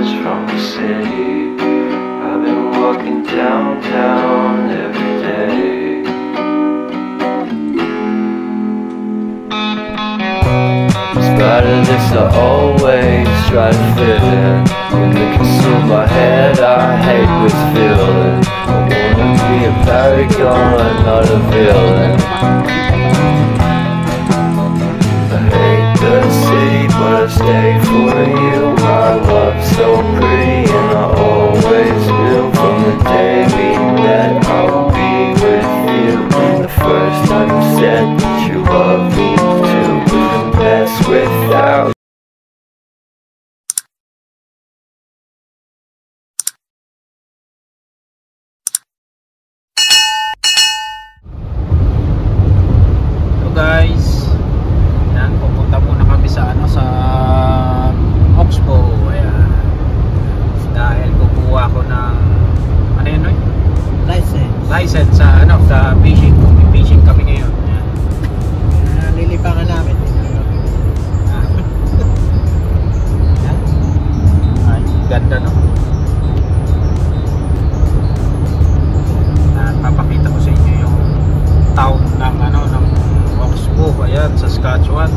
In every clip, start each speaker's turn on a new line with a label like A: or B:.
A: miles from the city. I've been walking downtown every day. In spite of this, I always try to fit in. When they consume my head, I hate this feeling. I wanna be a paragon, not a villain. I hate the city, but I stay for you. My love's so pretty, and I always knew from the day we met I will be with you. The first time you said that you love me too, couldn't mess without.
B: Guys, yan, pupunta muna kami sa sa Oxbow. Ayan, dahil kukuha ko ng ano yun, license sa sa fishing. Fishing kami ngayon. Ayan, lilipangan namin. Ay, ganda, no? At papakita ko sa inyo yung town ng ng Oxbow, ayan, Saskatchewan.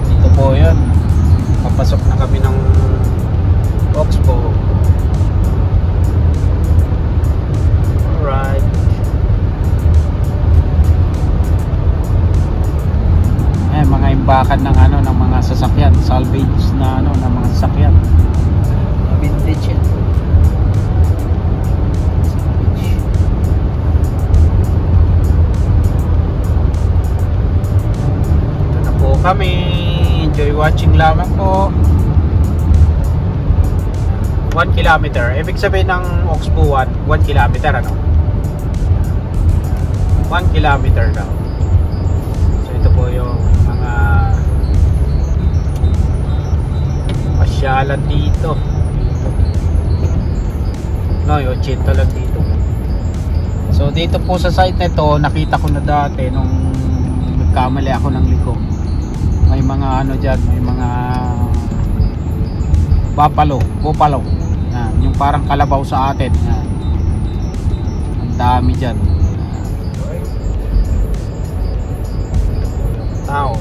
B: Dito po yan. Papasok na kami ng Oxbow. Alright. Ayan, mga imbakan ng ng mga sasakyan, salvage na ng mga sasakyan. Vintage yan. Kami enjoy watching lamang po. 1 kilometer, ibig sabihin ng Oxbow 1 kilometer, 1 kilometer daw. So ito po yung mga pasyalan dito. No, yung 80 lang dito. So dito po sa site nito, nakita ko na dati nung nagkamali ako ng liko. May mga dyan, may mga buffalo. Yan, yung parang kalabaw sa atin. Yan. Ang dami dyan. Tao.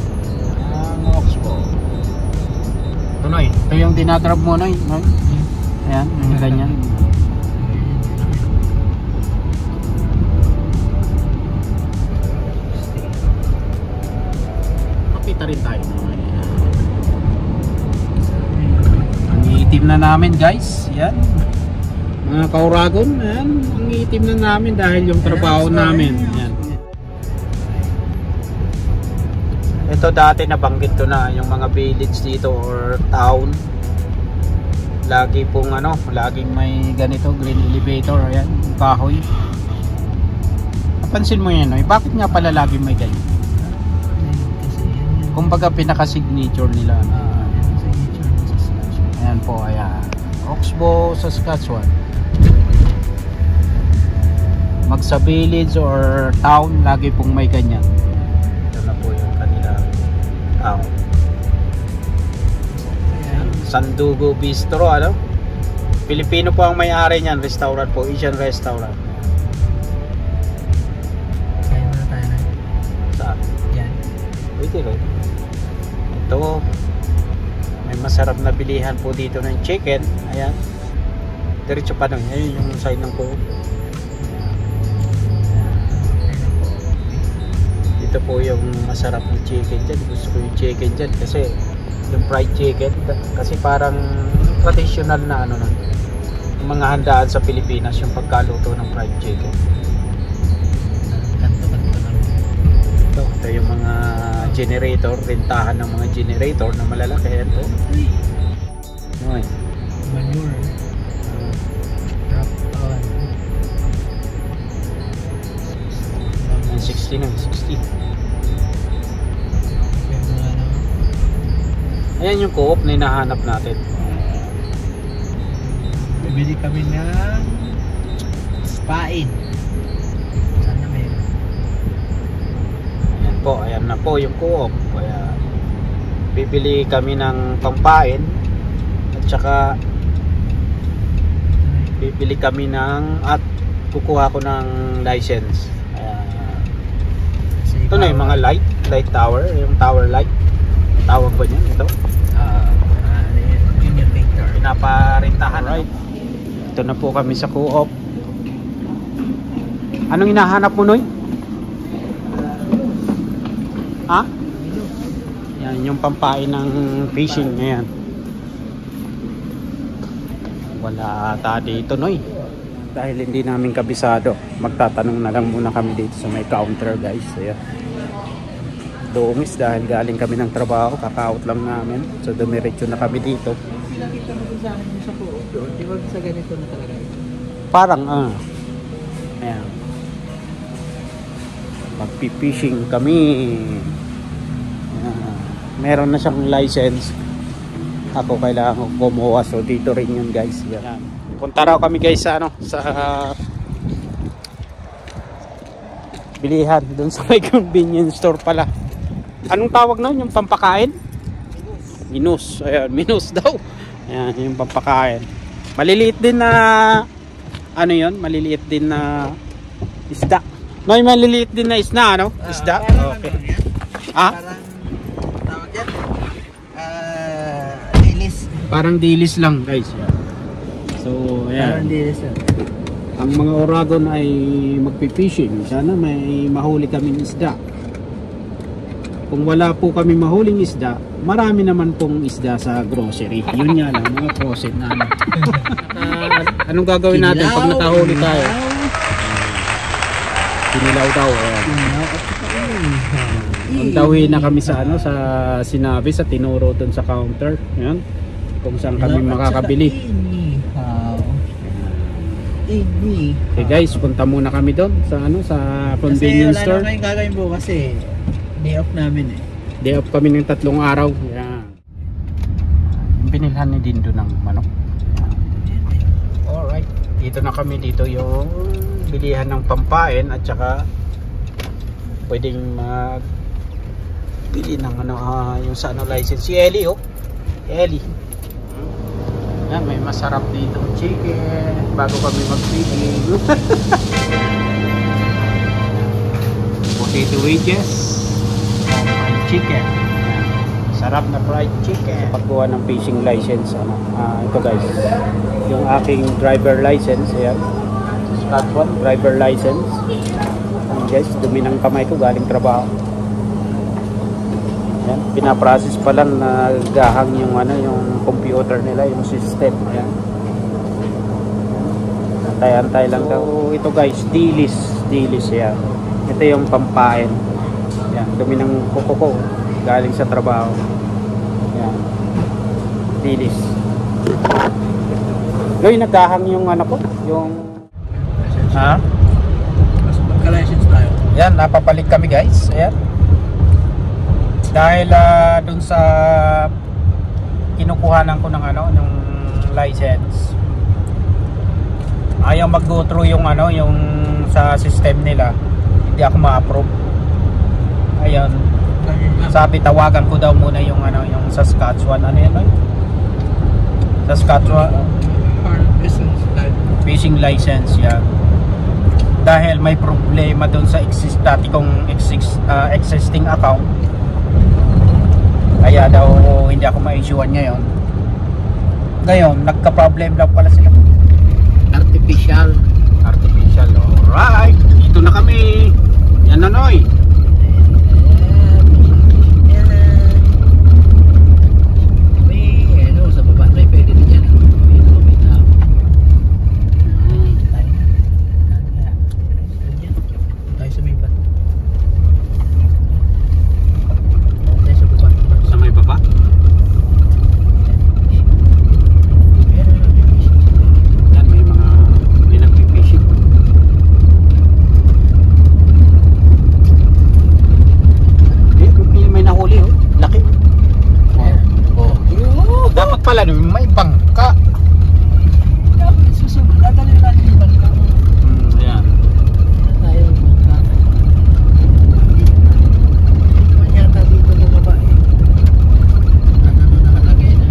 B: Ang Oxbow. Ito, Noy. Ito yung dinadrab mo, Noy. Ayan, yung ganyan. Makita rin tayo. Ang itim na namin, guys. Yan. Mga kauragon, yan. Ang itim na namin dahil yung trabaho namin. Yan. Ito dati nabanggit ko na yung mga village dito or town. Lagi pong laging may ganito green elevator. Ayan, kahoy. Napansin mo yan, Noy? Bakit nga pala laging may ganyan? Kumbaga pinaka-signature nila na ayan po, ayan, Oxbow, Saskatchewan. Magsa village or town, lagi pong may ganyan. Ito na po yung kanila town. Sandugo Bistro, Pilipino po ang may-ari niyan, restaurant po, Asian restaurant.
C: Kain muna tayo na.
B: Saan?
C: Yan.
B: Pwede rin. Ito, may masarap na bilihan po dito ng chicken. Ayan, diretso pa nun. Ayun yung side ng po. Dito po yung masarap na chicken dyan. Gusto ko yung chicken dyan kasi yung fried chicken, kasi parang traditional na yung mga handaan sa Pilipinas, yung pagkaluto ng fried chicken. Ito yung mga generator, rentahan ng mga generator na malalaki. Ito
C: manure drop on
B: 60 na, 60. Ayan yung co-op na hinahanap natin.
C: Bibili kami ng spain. Sana mayroon.
B: Ayan po, ayan na po yung co-op. Kaya bibili kami ng pampain at saka bibili kami at kukuha ko ng license. Ito na yung mga light tower, yung tower light. Tawag ba niyan ito?
C: Junior Victor.
B: Pinaparintahan. Right. Ito na po kami sa Co-op. Anong hinahanap mo, Noy? Ha? Yan yung pampain ng fishing. Ayan. Wala ata dito, Noy. Dahil hindi namin kabisado, magtatanong na lang muna kami dito sa may counter, guys. Ayan. Dungis dahil galing kami ng trabaho, kaka-out lang namin. So dumiretso na kami dito.
C: Pinakita mo sa akin sa Co-op doon. Di ba sa ganito na talaga?
B: Parang ayan. Magpipishing kami. Meron na siyang license. Ako kailangan ko kumuha. So dito rin yun, guys. Yan. Punta raw kami, guys, sa bilihan doon sa may convenience store pala. Anong tawag nun? Yung pampakain? Minus. Ayan, minus daw. Ayan, yung pampakain. Maliliit din na maliliit din na isda. May maliliit din na isda, ano? Isda? Okay.
C: Parang tawag yan? Dilis.
B: Parang dilis lang, guys. So, ayan.
C: Parang dilis yan.
B: Ang mga Oragon ay magpipishing. Sana may mahuli kaming isda. Kung wala po kami mahuling isda, marami naman pong isda sa grocery. Yun nga lang, mga frozen na ano. Anong gagawin natin pag nakahuli tayo? Kinilaw daw. Magdawin na kami sa sinabi sa tinuro doon sa counter. Ayan. Kung saan kami makakabili. Okay, guys, punta muna kami doon sa convenience store.
C: Kasi wala na kayong gagawin po kasi day off namin eh.
B: Day off kami ng 3 araw. Yan. Binilhan ni Dindo ng manok. Alright. Dito na kami. Dito yung bilihan ng pampain at saka pwedeng magbili ng yung sa license. Si Ellie, oh. Ellie. Yan, may masarap dito chicken bago kami mag-feeding. Potato wedges, fried chicken. Sarap na fried chicken. Pagkuha ng fishing license, ito guys, yung aking driver license. Ayan, Saskatchewan driver license. Guys, dumi ng kamay ko galing trabaho. Ayan, pinaprocess pa lang na gahang yung yung computer nila, yung system. Ayan. Antay-antay lang daw. Ito guys, dilis yan. Ito yung pampain. Ayan, dumi ng kuko ko galing sa trabaho. Ayan. Dilis. Ngayon nagahang yung ko, yung
C: Mas magka-license tayo.
B: Ayan, napapalit kami guys. Ayan. Dahil dun sa kinukuhanan ko ng ng license, ayaw mag-go through yung yung sa system nila, hindi ako ma-approve. Ayun, sabi tawagan ko daw muna yung yung Saskatchewan Saskatchewan fishing license yan. Dahil may problema dun sa dati kong existing account. Kaya daw hindi ako ma-issuean ngayon. Ngayon, nagka-problem daw pala sila.
C: Artificial.
B: Alright, dito na kami. Yan na, Noy.
C: Sa baba na pwede din yan. Tayo sa may bato. Tayo sa baba.
B: Sa may baba? Yan, may nagpipishing. May nahuli, oh. Laki. Dapat pala may bangka.
C: Susunod. Dadali natin yung bangka.
B: Ayan.
C: Tayo bangka. Hindi yata dito bumaba eh. Nakalagay na.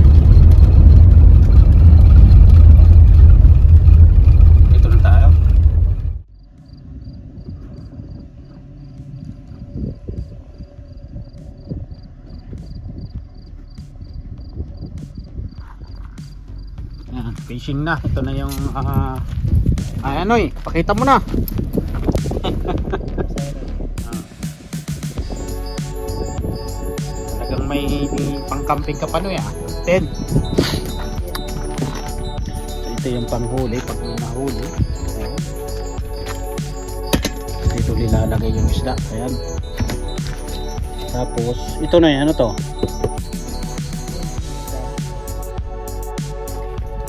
B: Fishing na. Ito na yung ay ano pakita mo na. Talagang may pang-camping ka pa no ya. 10. So, ito yung panghuli pag may nahuli. Dito nilalagay yung isda. Ayan. Tapos ito na yan, ano to?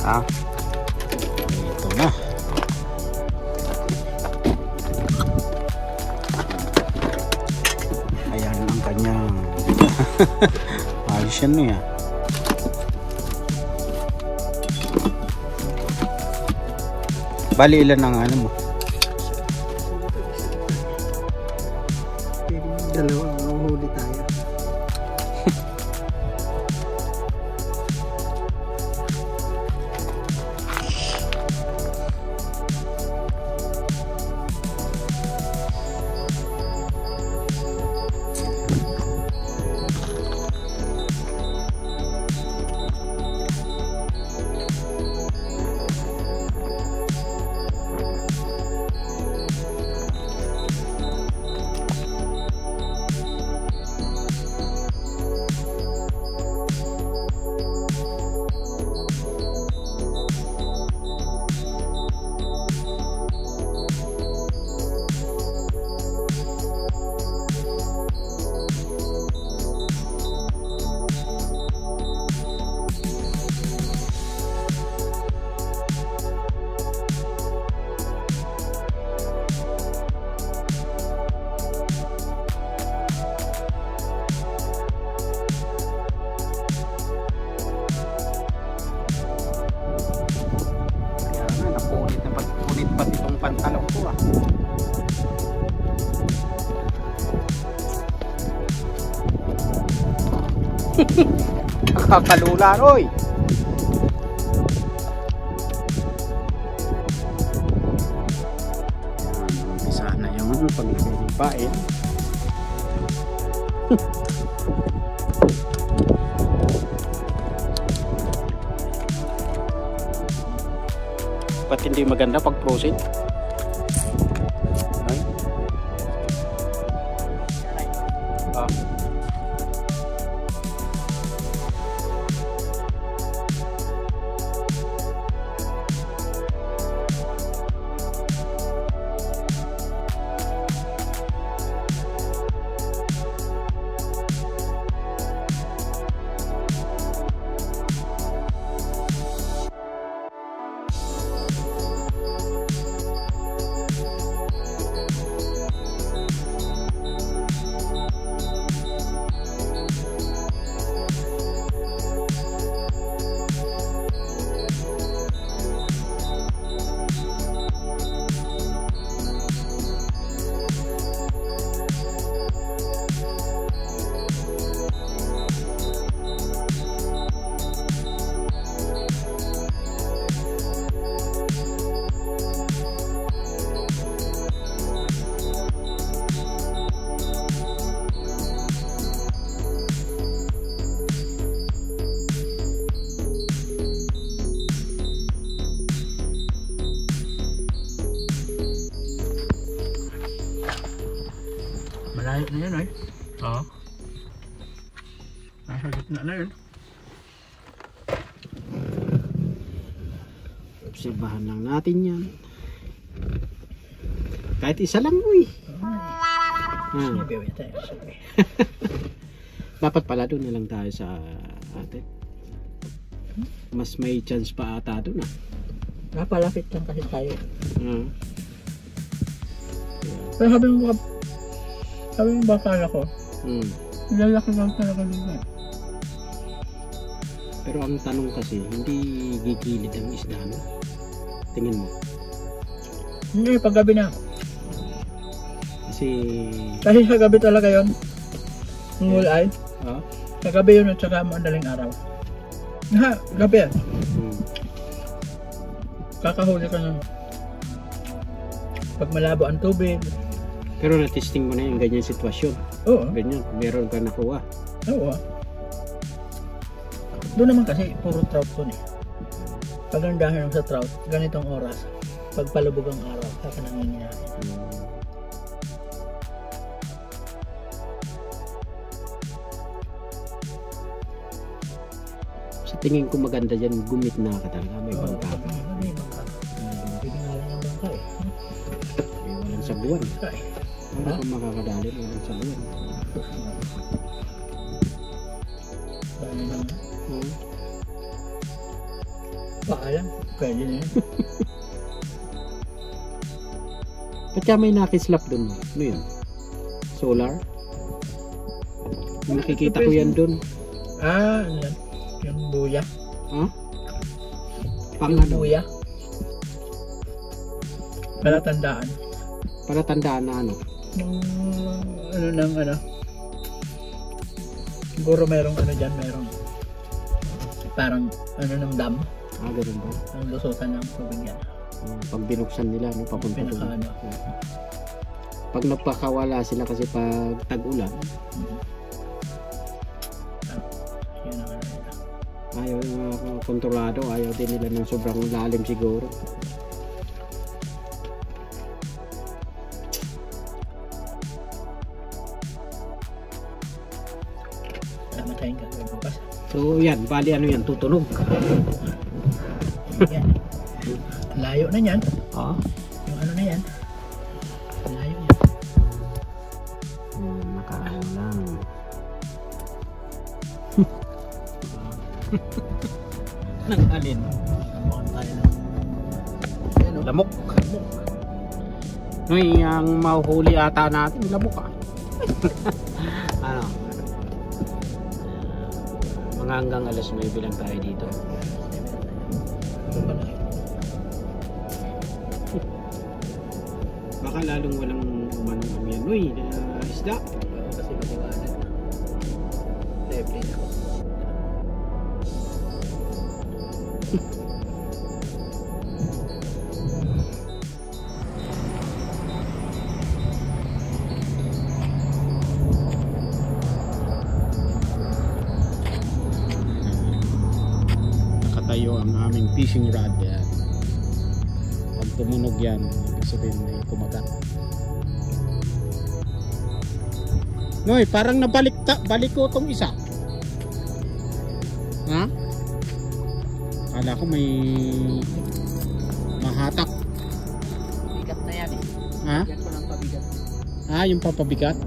B: Ito na. Ayan ang kanyang ayos yan niya. Bali ilan ang ano mo?
C: Dalawang huli tayo.
B: Pantalong ko nakakalula roy. Umpisa na yung paglipain. Ba't hindi maganda pag proceed? Malayo na yun ay. Oo. Nasa gitna na yun. Obserbahan lang natin yan. Kahit isa lang uy. Dapat pala doon na lang tayo sa atin. Mas may chance pa ata doon ah.
C: Napalapit lang kasi tayo.
B: Pero
C: sabi mo bakala ko, lalaki lang talaga nila.
B: Pero ang tanong kasi, hindi gigilid ang isda, no? Tingin mo.
C: Hindi, paggabi na.
B: Kasi
C: sa gabi talaga yun. Ngulay. Sa gabi yun at saka madaling araw. Gabi yan. Kakahuli ka nun. Pag malabo ang tubig.
B: Pero na-testing mo na yung ganyan sitwasyon.
C: Oo.
B: Ganyan, meron ka nakuha.
C: Oo. Doon naman kasi puro trout doon eh. Pagandahan sa trout, ganitong oras. Pagpalubog ang araw, saka nangyayari.
D: Sa tingin ko maganda dyan, gumit na ka talaga. May bangka.
C: May bangka. Pwede nga lang ang bangka eh.
D: May walang sabuan.
C: Bangka eh.
D: Ano kung makakadali, walang sabuan.
C: Dami lang. Paalam, pwede na yun.
D: Ba't kaya may nakislap dun? Ano yun? Solar? Yung nakikita ko yan dun.
C: Ano yan? Yung buya.
D: Ha? Pang
C: Yung
D: ano?
C: buya. Palatandaan.
D: Palatandaan na ano?
C: Yung ano ng ano. Siguro merong ano dyan, merong parang ano ng dam.
D: Ganun ba?
C: Ang lusutan ng tubig yan.
D: Pag binuksan nila, no, papunta
C: Pinaka
D: doon.
C: ano.
D: Pag nagpakawala sila kasi pag tag-ulan,
C: Yun ang ano nila.
D: ayaw kontrolado, ayaw din nila ng sobrang lalim siguro.
C: Namatayin ka sa bukas.
D: So yan, bali ano yan, tutunog.
C: Yan. Layo na yan.
D: Ah?
C: Yung ano na yan. Layo yan.
D: Nakaano lang. Nang alin?
C: Mukhang tayo na. Yan o.
D: Lamok. Noy, ang mahuhuli ata natin, lamok ah. Ano? Mga hanggang alas 9 lang tayo dito. Baka lalong walang umanong ano yan. Uy, isda.
C: Kasi matiwanan. Level ako.
D: Nakatayo ang aming fishing rod. Yan. Pag tumunog yan, ibig sabihin may kumagat. Noy, parang balik ko tong isa. Ha? Kala ko may mahatak.
C: Bigat na yan eh.
D: Ha?
C: Bigat ko ng pabigat.
D: Yung papabigat.